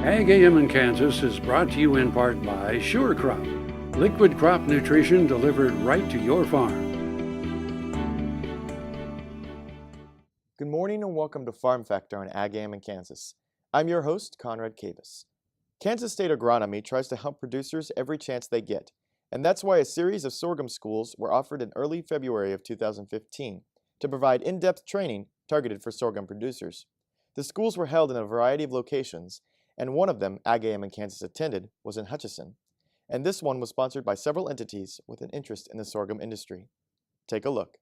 Ag AM in Kansas is brought to you in part by Sure Crop, liquid crop nutrition delivered right to your farm. Good morning and welcome to Farm Factor on Ag AM in Kansas. I'm your host, Conrad Cavus. Kansas State Agronomy tries to help producers every chance they get, and that's why a series of sorghum schools were offered in early February of 2015 to provide in-depth training targeted for sorghum producers. The schools were held in a variety of locations, and one of them Ag AM in Kansas attended was in Hutchinson. And this one was sponsored by several entities with an interest in the sorghum industry. Take a look.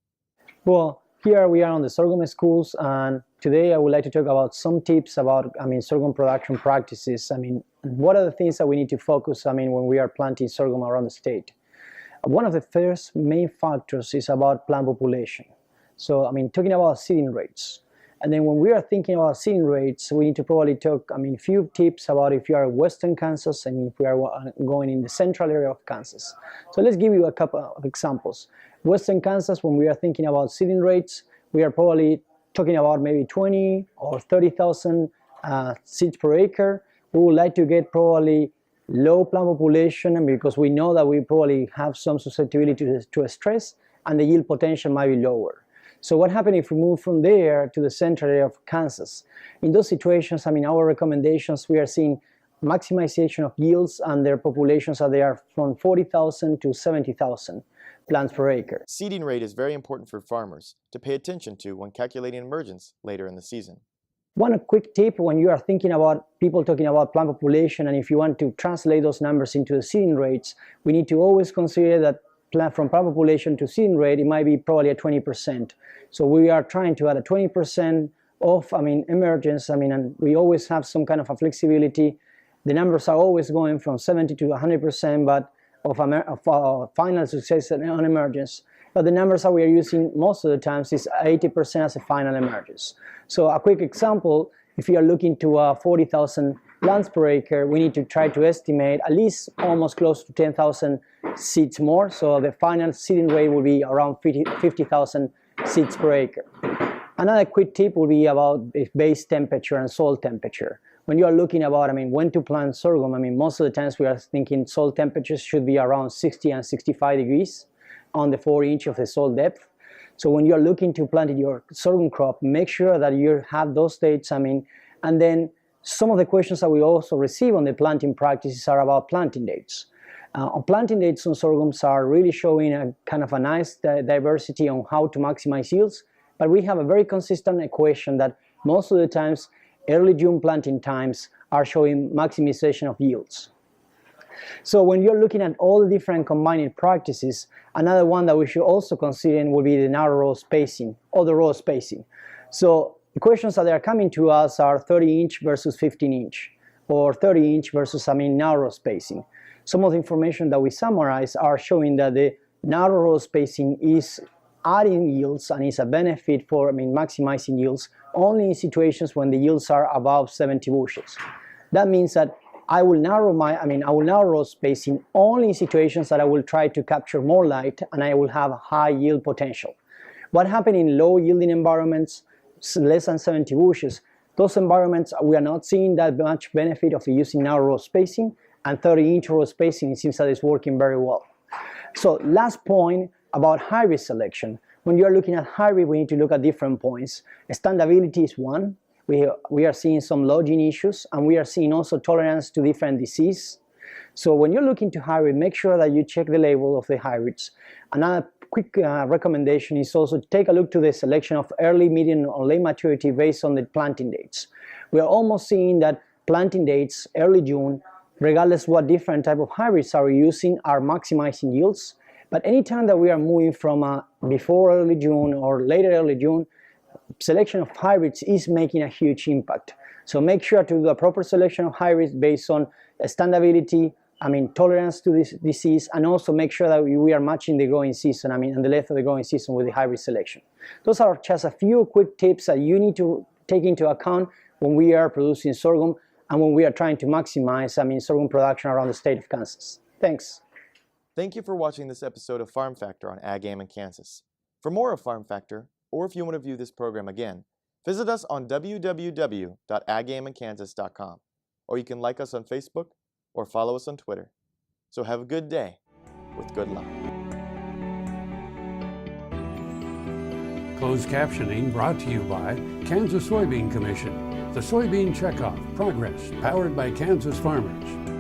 Well, here we are on the sorghum schools, and today I would like to talk about some tips about, sorghum production practices. What are the things that we need to focus, when we are planting sorghum around the state? One of the first main factors is about plant population. So, talking about seeding rates. And then when we are thinking about seeding rates, we need to probably talk, a few tips about if you are in Western Kansas and if we are going in the central area of Kansas. So let's give you a couple of examples. Western Kansas, when we are thinking about seeding rates, we are probably talking about maybe 20 or 30,000 seeds per acre. We would like to get low plant population, and because we know that we probably have some susceptibility to stress and the yield potential might be lower. So what happens if we move from there to the central area of Kansas? In those situations, our recommendations, we are seeing maximization of yields, and their populations are there from 40,000 to 70,000 plants per acre. Seeding rate is very important for farmers to pay attention to when calculating emergence later in the season. One quick tip when you are thinking about people talking about plant population, and if you want to translate those numbers into the seeding rates, we need to always consider that from plant population to seeding rate, it might be probably at 20%. So we are trying to add a 20% of emergence, and we always have some kind of a flexibility. The numbers are always going from 70 to 100%, but of final success on emergence. But the numbers that we are using most of the times is 80% as a final emergence. So a quick example, if you are looking to 40,000 plants per acre, we need to try to estimate at least almost close to 10,000 seeds more. So the final seeding rate will be around 50,000 seeds per acre. Another quick tip will be about base temperature and soil temperature. When you are looking about, when to plant sorghum, most of the times we are thinking soil temperatures should be around 60 and 65 degrees on the 4-inch of the soil depth. So when you are looking to plant your sorghum crop, make sure that you have those dates, and then some of the questions that we also receive on the planting practices are about planting dates. Planting dates on sorghums are really showing a kind of a nice diversity on how to maximize yields, but we have a very consistent equation that most of the times early June planting times are showing maximization of yields. So when you're looking at all the different combining practices, another one that we should also consider will be the narrow row spacing or the row spacing. So the questions that are coming to us are 30-inch versus 15-inch or 30-inch versus narrow spacing. Some of the information that we summarize are showing that the narrow row spacing is adding yields and is a benefit for maximizing yields only in situations when the yields are above 70 bushels. That means that I will narrow row spacing only in situations that I will try to capture more light and I will have high yield potential. What happens in low yielding environments, less than 70 bushels, those environments we are not seeing that much benefit of using narrow row spacing, and 30-inch row spacing, it seems that it's working very well. So last point about hybrid selection. When you are looking at hybrid, we need to look at different points. Standability is one. We are seeing some lodging issues, and we are seeing also tolerance to different disease. So when you're looking to hybrid, make sure that you check the label of the hybrids. Another quick recommendation is also to take a look to the selection of early, medium, or late maturity based on the planting dates. We are almost seeing that planting dates, early June, regardless what different type of hybrids are we using, are maximizing yields. But anytime that we are moving from before early June or later early June, selection of hybrids is making a huge impact. So make sure to do a proper selection of hybrids based on standability, tolerance to this disease, and also make sure that we are matching the growing season, and the length of the growing season with the hybrid selection. Those are just a few quick tips that you need to take into account when we are producing sorghum and when we are trying to maximize, sorghum production around the state of Kansas. Thanks. Thank you for watching this episode of Farm Factor on Ag AM in Kansas. For more of Farm Factor, or if you want to view this program again, visit us on www.agaminkansas.com. or you can like us on Facebook or follow us on Twitter. So have a good day with good luck. Closed captioning brought to you by Kansas Soybean Commission. The Soybean Checkoff Progress, powered by Kansas farmers.